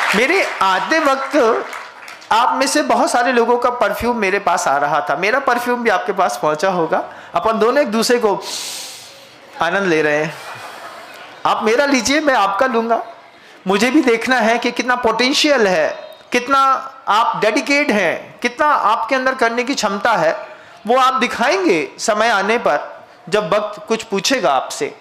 मेरे आते वक्त आप में से बहुत सारे लोगों का परफ्यूम मेरे पास आ रहा था, मेरा परफ्यूम भी आपके पास पहुंचा होगा। अपन दोनों एक दूसरे को आनंद ले रहे हैं। आप मेरा लीजिए, मैं आपका लूंगा। मुझे भी देखना है कि कितना पोटेंशियल है, कितना आप डेडिकेट हैं, कितना आपके अंदर करने की क्षमता है। वो आप दिखाएंगे समय आने पर, जब वक्त कुछ पूछेगा आपसे।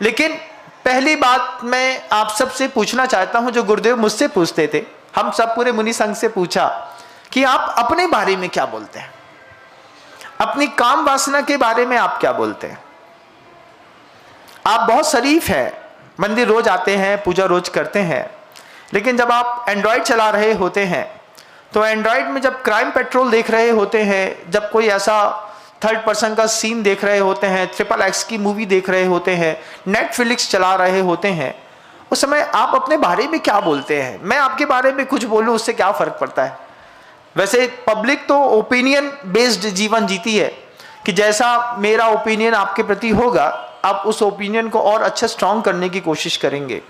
लेकिन पहली बात मैं आप सबसे पूछना चाहता हूं, जो गुरुदेव मुझसे पूछते थे, हम सब पूरे मुनि संघ से पूछा कि आप अपने बारे में क्या बोलते हैं, अपनी काम वासना के बारे में आप क्या बोलते हैं। आप बहुत शरीफ हैं, मंदिर रोज आते हैं, पूजा रोज करते हैं, लेकिन जब आप एंड्रॉयड चला रहे होते हैं तो एंड्रॉयड में जब क्राइम पेट्रोल देख रहे होते हैं, जब कोई ऐसा थर्ड पर्सन का सीन देख रहे होते हैं, XXX की मूवी देख रहे होते हैं, नेटफ्लिक्स चला रहे होते हैं, उस समय आप अपने बारे में क्या बोलते हैं। मैं आपके बारे में कुछ बोलूं, उससे क्या फर्क पड़ता है। वैसे पब्लिक तो ओपिनियन बेस्ड जीवन जीती है कि जैसा मेरा ओपिनियन आपके प्रति होगा, आप उस ओपिनियन को और अच्छा स्ट्रांग करने की कोशिश करेंगे।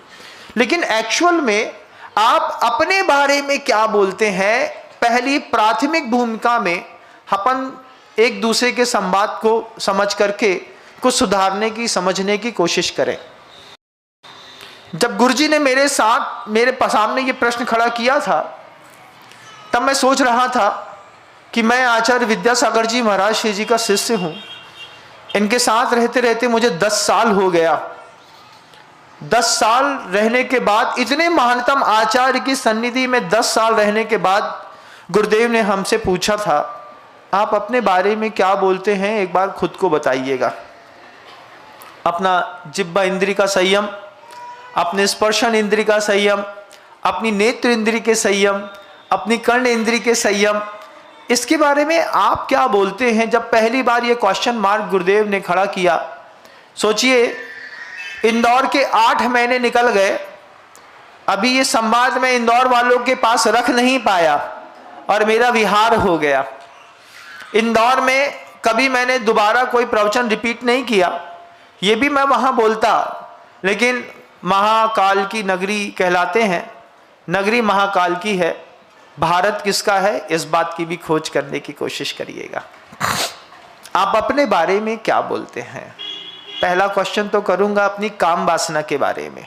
लेकिन एक्चुअल में आप अपने बारे में क्या बोलते हैं, पहली प्राथमिक भूमिका में अपन एक दूसरे के संवाद को समझ करके कुछ सुधारने की, समझने की कोशिश करें। जब गुरुजी ने मेरे सामने ये प्रश्न खड़ा किया था, तब मैं सोच रहा था कि मैं आचार्य विद्यासागर जी महाराज श्री जी का शिष्य हूं। इनके साथ रहते रहते मुझे 10 साल हो गया। 10 साल रहने के बाद, इतने महानतम आचार्य की सन्निधि में 10 साल रहने के बाद गुरुदेव ने हमसे पूछा था, आप अपने बारे में क्या बोलते हैं, एक बार खुद को बताइएगा। अपना जिह्वा इंद्री का संयम, अपने स्पर्शन इंद्री का संयम, अपनी नेत्र इंद्री के संयम, अपनी कर्ण इंद्री के संयम, इसके बारे में आप क्या बोलते हैं। जब पहली बार ये क्वेश्चन मार्क गुरुदेव ने खड़ा किया, सोचिए इंदौर के 8 महीने निकल गए, अभी ये संवाद मैं इंदौर वालों के पास रख नहीं पाया और मेरा विहार हो गया। इंदौर में कभी मैंने दोबारा कोई प्रवचन रिपीट नहीं किया, ये भी मैं वहाँ बोलता, लेकिन महाकाल की नगरी कहलाते हैं, नगरी महाकाल की है, भारत किसका है, इस बात की भी खोज करने की कोशिश करिएगा। आप अपने बारे में क्या बोलते हैं। पहला क्वेश्चन तो करूंगा अपनी काम वासना के बारे में।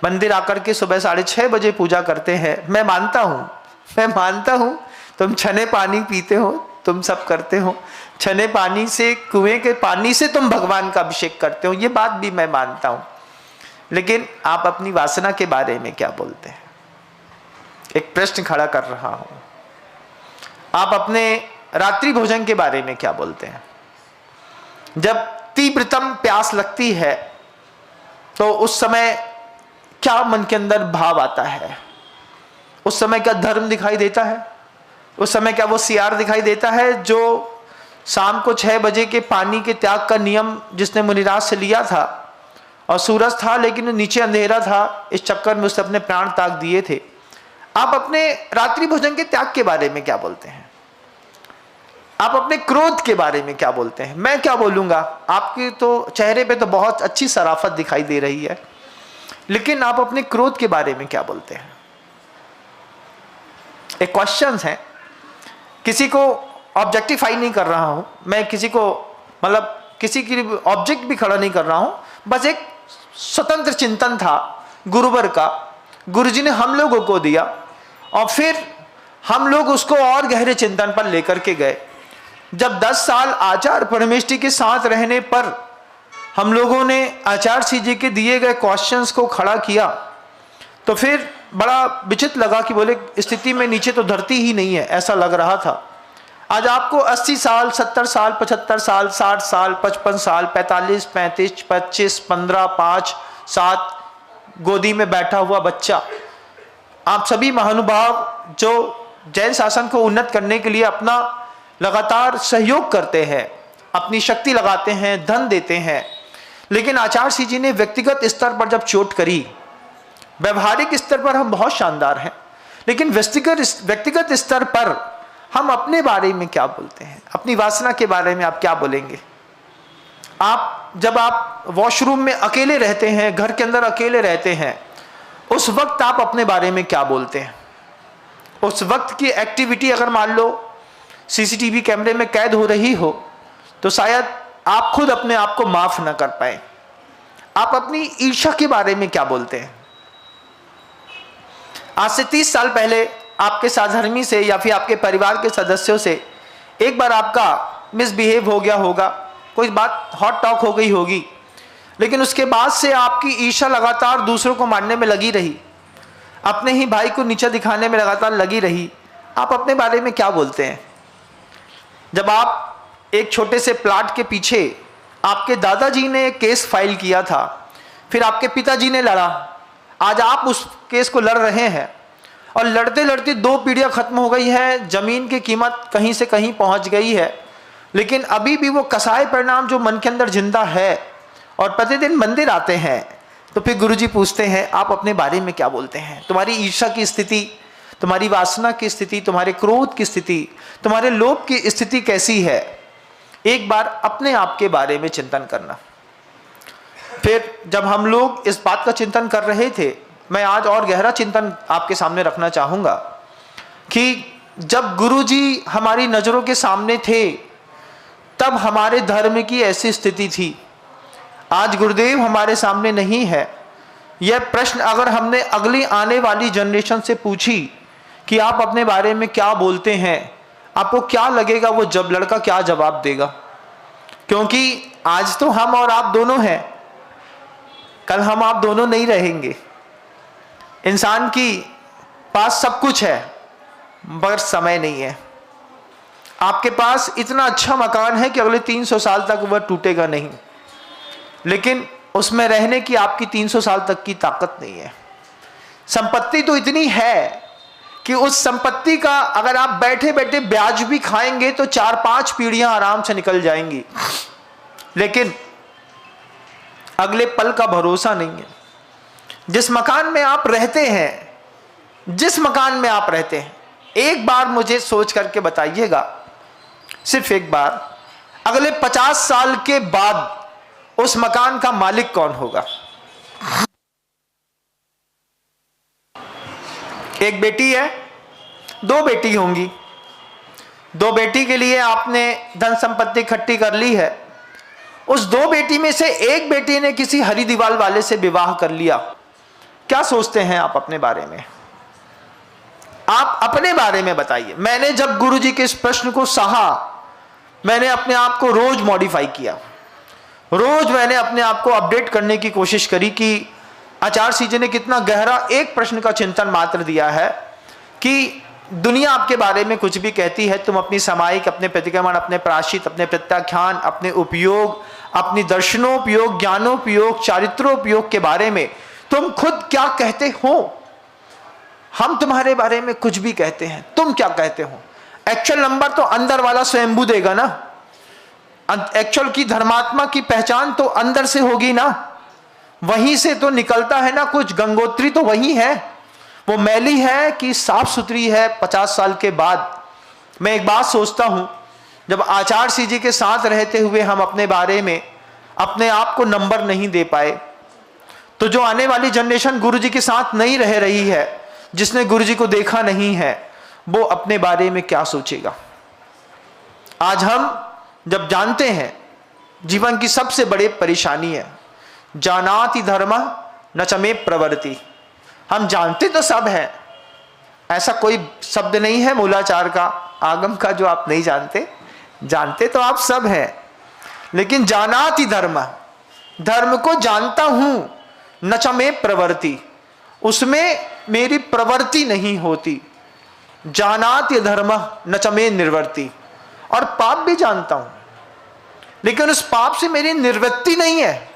मंदिर आकर के सुबह 6:30 बजे पूजा करते हैं, मैं मानता हूं तुम छने पानी पीते हो, तुम सब करते हो, छने पानी से, कुएं के पानी से तुम भगवान का अभिषेक करते हो, ये बात भी मैं मानता हूं। लेकिन आप अपनी वासना के बारे में क्या बोलते हैं। एक प्रश्न खड़ा कर रहा हूं। आप अपने रात्रि भोजन के बारे में क्या बोलते हैं। जब तीव्रतम प्यास लगती है तो उस समय क्या मन के अंदर भाव आता है। उस समय क्या धर्म दिखाई देता है, उस समय क्या वो सियार दिखाई देता है जो शाम को 6 बजे के पानी के त्याग का नियम जिसने मुनिराज से लिया था, और सूरज था लेकिन नीचे अंधेरा था, इस चक्कर में उसने अपने प्राण त्याग दिए थे। आप अपने रात्रि भोजन के त्याग के बारे में क्या बोलते हैं। आप अपने क्रोध के बारे में क्या बोलते हैं। मैं क्या बोलूंगा, आपके तो चेहरे पे तो बहुत अच्छी सराफत दिखाई दे रही है, लेकिन आप अपने क्रोध के बारे में क्या बोलते हैं। एक क्वेश्चन है, किसी को ऑब्जेक्टिफाई नहीं कर रहा हूं मैं, किसी को मतलब किसी की ऑब्जेक्ट भी खड़ा नहीं कर रहा हूं, बस एक स्वतंत्र चिंतन था गुरुवर का, गुरुजी ने हम लोगों को दिया और फिर हम लोग उसको और गहरे चिंतन पर लेकर के गए। जब 10 साल आचार्य परमेष्टि के साथ रहने पर हम लोगों ने आचार्य श्री जी के दिए गए क्वेश्चंस को खड़ा किया, तो फिर बड़ा विचित्र लगा कि बोले स्थिति में नीचे तो धरती ही नहीं है, ऐसा लग रहा था। आज आपको 80 साल, 70 साल, 75 साल, 60 साल, 55 साल, 45, 35, 25, 15, 5, 7 गोदी में बैठा हुआ बच्चा, आप सभी महानुभाव जो जैन शासन को उन्नत करने के लिए अपना लगातार सहयोग करते हैं, अपनी शक्ति लगाते हैं, धन देते हैं, लेकिन आचार्य श्री जी ने व्यक्तिगत स्तर पर जब चोट करी, व्यवहारिक स्तर पर हम बहुत शानदार हैं, लेकिन व्यक्तिगत स्तर पर हम अपने बारे में क्या बोलते हैं। अपनी वासना के बारे में आप क्या बोलेंगे। जब आप वॉशरूम में अकेले रहते हैं, घर के अंदर अकेले रहते हैं, उस वक्त आप अपने बारे में क्या बोलते हैं? उस वक्त की एक्टिविटी अगर मान लो सीसीटीवी कैमरे में कैद हो रही हो तो शायद आप खुद अपने आप को माफ ना कर पाए। आप अपनी ईर्ष्या के बारे में क्या बोलते हैं? आज से 30 साल पहले आपके साधर्मी से या फिर आपके परिवार के सदस्यों से एक बार आपका मिसबिहेव हो गया होगा, कोई बात हॉट टॉक हो गई होगी, लेकिन उसके बाद से आपकी ईर्ष्या लगातार दूसरों को मारने में लगी रही, अपने ही भाई को नीचा दिखाने में लगातार लगी रही। आप अपने बारे में क्या बोलते हैं? जब आप एक छोटे से प्लाट के पीछे आपके दादाजी ने एक केस फाइल किया था, फिर आपके पिताजी ने लड़ा, आज आप उस केस को लड़ रहे हैं और लड़ते लड़ते 2 पीढ़ियां खत्म हो गई है, जमीन की कीमत कहीं से कहीं पहुंच गई है, लेकिन अभी भी वो कसाई परिणाम जो मन के अंदर जिंदा है और प्रतिदिन मंदिर आते हैं। तो फिर गुरुजी पूछते हैं आप अपने बारे में क्या बोलते हैं? तुम्हारी ईर्ष्या की स्थिति, तुम्हारी वासना की स्थिति, तुम्हारे क्रोध की स्थिति, तुम्हारे लोभ की स्थिति कैसी है? एक बार अपने आप के बारे में चिंतन करना। फिर जब हम लोग इस बात का चिंतन कर रहे थे, मैं आज और गहरा चिंतन आपके सामने रखना चाहूँगा कि जब गुरुजी हमारी नज़रों के सामने थे तब हमारे धर्म की ऐसी स्थिति थी। आज गुरुदेव हमारे सामने नहीं है। यह प्रश्न अगर हमने अगली आने वाली जनरेशन से पूछी कि आप अपने बारे में क्या बोलते हैं, आपको क्या लगेगा वो जब लड़का क्या जवाब देगा? क्योंकि आज तो हम और आप दोनों हैं, कल हम आप दोनों नहीं रहेंगे। इंसान की पास सब कुछ है मगर समय नहीं है। आपके पास इतना अच्छा मकान है कि अगले 300 साल तक वह टूटेगा नहीं, लेकिन उसमें रहने की आपकी 300 साल तक की ताकत नहीं है। संपत्ति तो इतनी है कि उस संपत्ति का अगर आप बैठे बैठे ब्याज भी खाएंगे तो 4-5 पीढ़ियां आराम से निकल जाएंगी, लेकिन अगले पल का भरोसा नहीं है। जिस मकान में आप रहते हैं, जिस मकान में आप रहते हैं, एक बार मुझे सोच करके बताइएगा, सिर्फ एक बार, अगले 50 साल के बाद उस मकान का मालिक कौन होगा? एक बेटी है, 2 बेटी होंगी। 2 बेटी के लिए आपने धन संपत्ति इकट्ठी कर ली है। उस 2 बेटी में से एक बेटी ने किसी हरी दीवाल वाले से विवाह कर लिया। क्या सोचते हैं आप अपने बारे में? आप अपने बारे में बताइए। मैंने जब गुरुजी के इस प्रश्न को सहा, मैंने अपने आप को रोज मॉडिफाई किया, रोज मैंने अपने आप को अपडेट करने की कोशिश करी कि आचार्य जी ने कितना गहरा एक प्रश्न का चिंतन मात्र दिया है कि दुनिया आपके बारे में कुछ भी कहती है, तुम अपनी सामायिक, अपने प्रतिक्रमण, अपने प्रायश्चित, अपने प्रत्याख्यान, अपने उपयोग, अपनी दर्शनोपयोग, ज्ञानोपयोग, चारित्रोपयोग के बारे में तुम खुद क्या कहते हो? हम तुम्हारे बारे में कुछ भी कहते हैं, तुम क्या कहते हो? एक्चुअल नंबर तो अंदर वाला स्वयंभू देगा ना। एक्चुअल की धर्मात्मा की पहचान तो अंदर से होगी ना, वहीं से तो निकलता है ना कुछ। गंगोत्री तो वही है, वो मैली है कि साफ सुथरी है। 50 साल के बाद मैं एक बात सोचता हूं, जब आचार्य जी के साथ रहते हुए हम अपने बारे में अपने आप को नंबर नहीं दे पाए, तो जो आने वाली जनरेशन गुरुजी के साथ नहीं रह रही है, जिसने गुरुजी को देखा नहीं है, वो अपने बारे में क्या सोचेगा? आज हम जब जानते हैं जीवन की सबसे बड़ी परेशानी है जानाति धर्म न च मे प्रवृत्ति। हम जानते तो सब है, ऐसा कोई शब्द नहीं है मूलाचार का, आगम का जो आप नहीं जानते। जानते तो आप सब हैं, लेकिन जानाति धर्म, धर्म को जानता हूं, न च मे प्रवृत्ति, उसमें मेरी प्रवृत्ति नहीं होती। जानाति धर्म न च मे निर्वृत्ति, और पाप भी जानता हूं, लेकिन उस पाप से मेरी निवृत्ति नहीं है।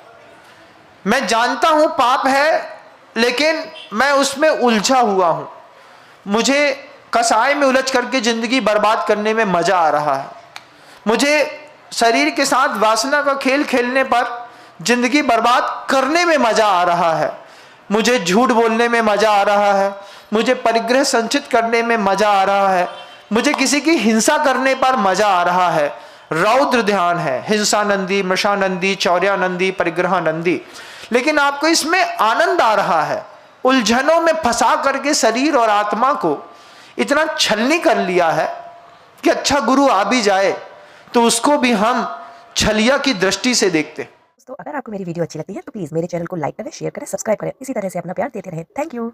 मैं जानता हूं पाप है, लेकिन मैं उसमें उलझा हुआ हूं। मुझे कसाई में उलझ करके जिंदगी बर्बाद करने में मजा आ रहा है। मुझे शरीर के साथ वासना का खेल खेलने पर जिंदगी बर्बाद करने में मजा आ रहा है। मुझे झूठ बोलने में मजा आ रहा है, मुझे परिग्रह संचित करने में मजा आ रहा है, मुझे किसी की हिंसा करने पर मजा आ रहा है। रौद्र ध्यान है, हिंसानंदी, मृषानंदी, चौर्यानंदी, परिग्रहानंदी, लेकिन आपको इसमें आनंद आ रहा है। उलझनों में फंसा करके शरीर और आत्मा को इतना छलनी कर लिया है कि अच्छा गुरु आ भी जाए तो उसको भी हम छलिया की दृष्टि से देखते हैं। दोस्तों, अगर आपको मेरी वीडियो अच्छी लगती है तो प्लीज़ मेरे चैनल को लाइक करें, शेयर करें, सब्सक्राइब करें। इसी तरह से अपना प्यार देते रहें। Thank you.